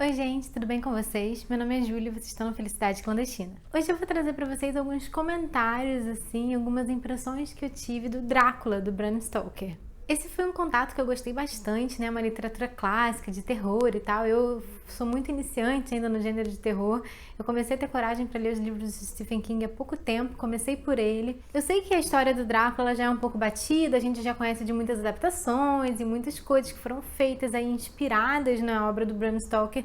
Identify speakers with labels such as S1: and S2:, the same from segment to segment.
S1: Oi gente, tudo bem com vocês? Meu nome é Júlia e vocês estão no Felicidade Clandestina. Hoje eu vou trazer pra vocês alguns comentários, assim, algumas impressões que eu tive do Drácula, do Bram Stoker. Esse foi um contato que eu gostei bastante, né? Uma literatura clássica, de terror e tal. Eu sou muito iniciante ainda no gênero de terror. Eu comecei a ter coragem para ler os livros de Stephen King há pouco tempo, comecei por ele. Eu sei que a história do Drácula já é um pouco batida, a gente já conhece de muitas adaptações e muitas coisas que foram feitas aí, inspiradas na obra do Bram Stoker,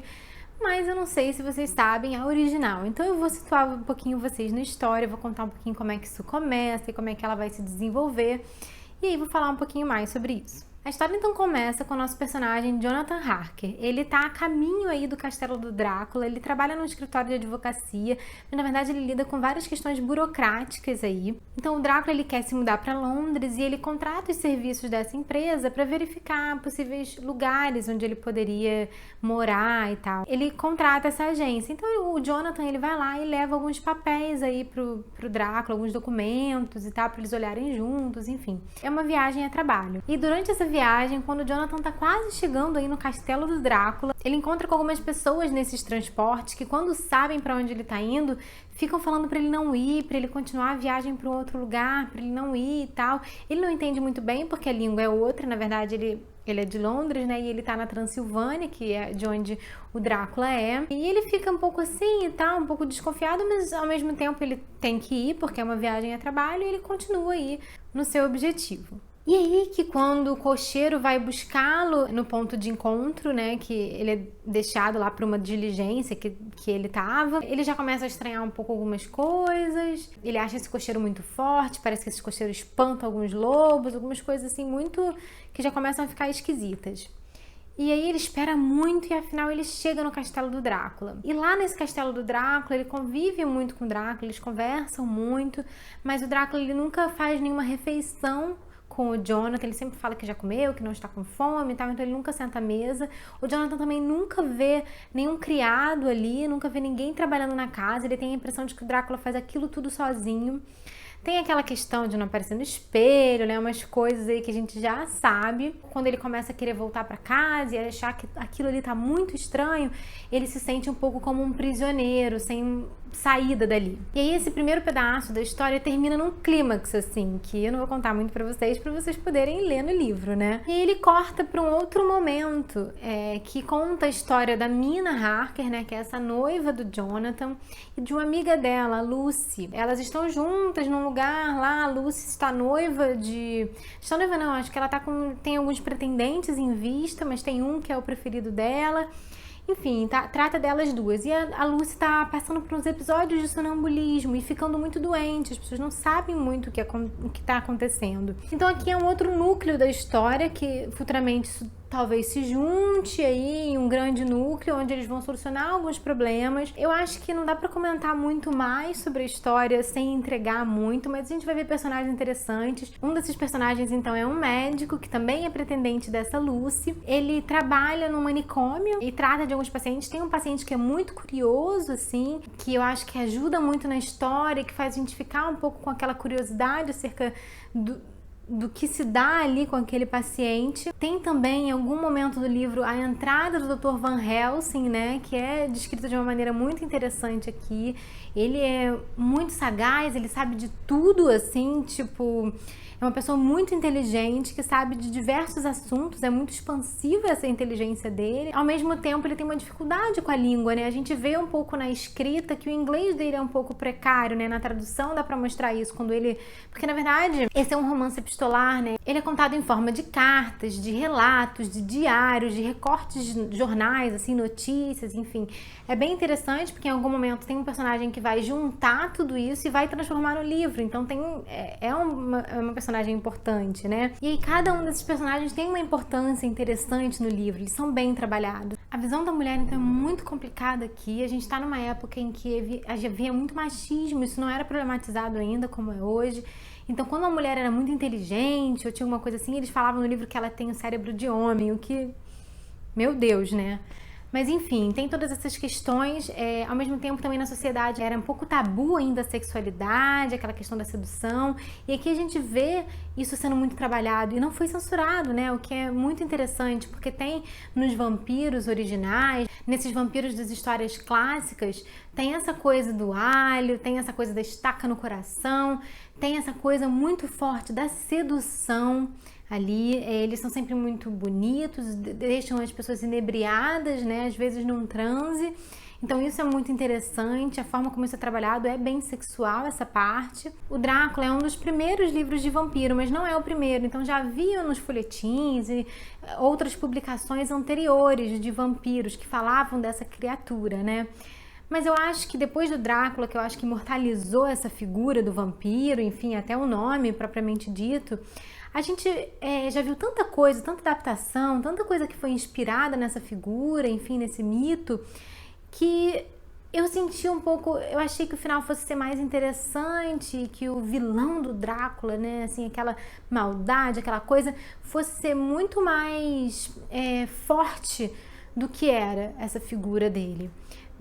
S1: mas eu não sei se vocês sabem a original. Então eu vou situar um pouquinho vocês na história, vou contar um pouquinho como é que isso começa e como é que ela vai se desenvolver. E aí vou falar um pouquinho mais sobre isso. A história então começa com o nosso personagem Jonathan Harker. Ele tá a caminho aí do castelo do Drácula, ele trabalha num escritório de advocacia, mas na verdade ele lida com várias questões burocráticas aí. Então o Drácula ele quer se mudar para Londres e ele contrata os serviços dessa empresa para verificar possíveis lugares onde ele poderia morar e tal. Ele contrata essa agência. Então o Jonathan ele vai lá e leva alguns papéis aí pro Drácula, alguns documentos e tal, para eles olharem juntos, enfim. É uma viagem a trabalho. E durante essa viagem, quando o Jonathan tá quase chegando aí no castelo do Drácula, ele encontra com algumas pessoas nesses transportes que, quando sabem para onde ele tá indo, ficam falando para ele não ir, para ele continuar a viagem para outro lugar, para ele não ir e tal. Ele não entende muito bem porque a língua é outra, na verdade ele é de Londres, né, e ele tá na Transilvânia, que é de onde o Drácula é. E ele fica um pouco assim e tal, um pouco desconfiado, mas ao mesmo tempo ele tem que ir porque é uma viagem a trabalho e ele continua aí no seu objetivo. E aí que quando o cocheiro vai buscá-lo no ponto de encontro, né, que ele é deixado lá para uma diligência que ele tava, ele já começa a estranhar um pouco algumas coisas, ele acha esse cocheiro muito forte, parece que esse cocheiro espanta alguns lobos, algumas coisas assim muito que já começam a ficar esquisitas. E aí ele espera muito e afinal ele chega no castelo do Drácula. E lá nesse castelo do Drácula, ele convive muito com o Drácula, eles conversam muito, mas o Drácula ele nunca faz nenhuma refeição com o Jonathan, ele sempre fala que já comeu, que não está com fome e tal, então ele nunca senta à mesa. O Jonathan também nunca vê nenhum criado ali, nunca vê ninguém trabalhando na casa, ele tem a impressão de que o Drácula faz aquilo tudo sozinho. Tem aquela questão de não aparecer no espelho, né, umas coisas aí que a gente já sabe. Quando ele começa a querer voltar para casa e achar que aquilo ali tá muito estranho, ele se sente um pouco como um prisioneiro, sem saída dali. E aí esse primeiro pedaço da história termina num clímax, assim, que eu não vou contar muito pra vocês poderem ler no livro, né? E aí ele corta pra um outro momento, que conta a história da Mina Harker, né, que é essa noiva do Jonathan, e de uma amiga dela, a Lucy. Elas estão juntas num lugar lá, a Lucy está noiva de... Está noiva não, acho que ela tem alguns pretendentes em vista, mas tem um que é o preferido dela. Enfim, trata delas duas. E a Lucy tá passando por uns episódios de sonambulismo e ficando muito doente. As pessoas não sabem muito o que tá acontecendo. Então aqui é um outro núcleo da história que futuramente isso talvez se junte aí em um grande núcleo onde eles vão solucionar alguns problemas. Eu acho que não dá pra comentar muito mais sobre a história sem entregar muito, mas a gente vai ver personagens interessantes. Um desses personagens, então, é um médico que também é pretendente dessa Lucy. Ele trabalha no manicômio e trata de alguns pacientes. Tem um paciente que é muito curioso, assim, que eu acho que ajuda muito na história, que faz a gente ficar um pouco com aquela curiosidade acerca do que se dá ali com aquele paciente. Tem também, em algum momento do livro, a entrada do Dr. Van Helsing, né, que é descrita de uma maneira muito interessante aqui. Ele é muito sagaz, ele sabe de tudo, assim, tipo... É uma pessoa muito inteligente, que sabe de diversos assuntos, é muito expansiva essa inteligência dele. Ao mesmo tempo, ele tem uma dificuldade com a língua, né? A gente vê um pouco na escrita que o inglês dele é um pouco precário, né? Na tradução dá pra mostrar isso, quando ele... Porque, na verdade, esse é um romance epistolar, né? Ele é contado em forma de cartas, de relatos, de diários, de recortes de jornais, assim, notícias, enfim. É bem interessante, porque em algum momento tem um personagem que vai juntar tudo isso e vai transformar no livro. Então, é uma personagem importante, né? E aí cada um desses personagens tem uma importância interessante no livro, eles são bem trabalhados. A visão da mulher, então, é muito complicada aqui. A gente tá numa época em que havia muito machismo, isso não era problematizado ainda como é hoje. Então, quando uma mulher era muito inteligente ou tinha alguma coisa assim, eles falavam no livro que ela tem o cérebro de homem, o que... Meu Deus, né? Mas enfim, tem todas essas questões, ao mesmo tempo também na sociedade era um pouco tabu ainda a sexualidade, aquela questão da sedução, e aqui a gente vê isso sendo muito trabalhado e não foi censurado, né? O que é muito interessante, porque tem nos vampiros originais, nesses vampiros das histórias clássicas, tem essa coisa do alho, tem essa coisa da estaca no coração, tem essa coisa muito forte da sedução ali. Eles são sempre muito bonitos, deixam as pessoas inebriadas, né? Às vezes num transe. Então isso é muito interessante, a forma como isso é trabalhado é bem sexual, essa parte. O Drácula é um dos primeiros livros de vampiro, mas não é o primeiro, então já havia nos folhetins e outras publicações anteriores de vampiros que falavam dessa criatura, né? Mas eu acho que depois do Drácula, que eu acho que imortalizou essa figura do vampiro, enfim, até o nome propriamente dito, a gente já viu tanta coisa, tanta adaptação, tanta coisa que foi inspirada nessa figura, enfim, nesse mito, que eu senti um pouco, eu achei que o final fosse ser mais interessante, que o vilão do Drácula, né, assim, aquela maldade, aquela coisa, fosse ser muito mais forte do que era essa figura dele.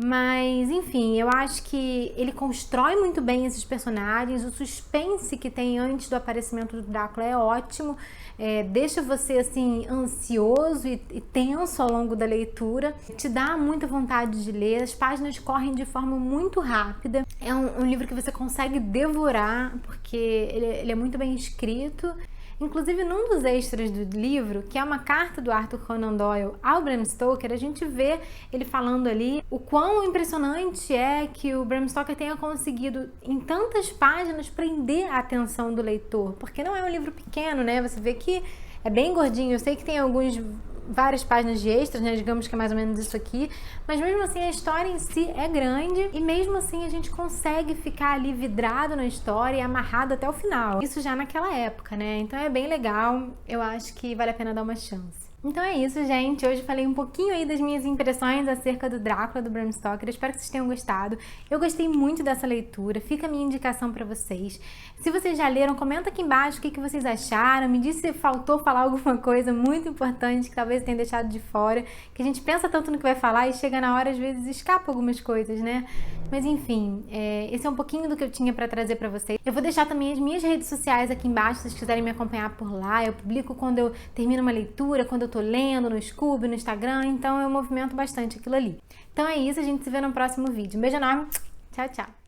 S1: Mas, enfim, eu acho que ele constrói muito bem esses personagens, o suspense que tem antes do aparecimento do Drácula é ótimo, deixa você, assim, ansioso e tenso ao longo da leitura, te dá muita vontade de ler, as páginas correm de forma muito rápida, é um livro que você consegue devorar, porque ele é muito bem escrito. Inclusive, num dos extras do livro, que é uma carta do Arthur Conan Doyle ao Bram Stoker, a gente vê ele falando ali o quão impressionante é que o Bram Stoker tenha conseguido, em tantas páginas, prender a atenção do leitor. Porque não é um livro pequeno, né? Você vê que é bem gordinho. Eu sei que tem várias páginas de extras, né? Digamos que é mais ou menos isso aqui, mas mesmo assim a história em si é grande e mesmo assim a gente consegue ficar ali vidrado na história e amarrado até o final. Isso já naquela época, né? Então é bem legal, eu acho que vale a pena dar uma chance. Então é isso, gente. Hoje falei um pouquinho aí das minhas impressões acerca do Drácula, do Bram Stoker. Eu espero que vocês tenham gostado. Eu gostei muito dessa leitura. Fica a minha indicação para vocês. Se vocês já leram, comenta aqui embaixo o que vocês acharam. Me diz se faltou falar alguma coisa muito importante que talvez tenha deixado de fora. Que a gente pensa tanto no que vai falar e chega na hora, às vezes, escapa algumas coisas, né? Mas enfim, esse é um pouquinho do que eu tinha para trazer para vocês. Eu vou deixar também as minhas redes sociais aqui embaixo, se vocês quiserem me acompanhar por lá. Eu publico quando eu termino uma leitura, quando eu tô lendo no Scoob, no Instagram, então eu movimento bastante aquilo ali. Então é isso, a gente se vê no próximo vídeo. Um beijo enorme, tchau, tchau!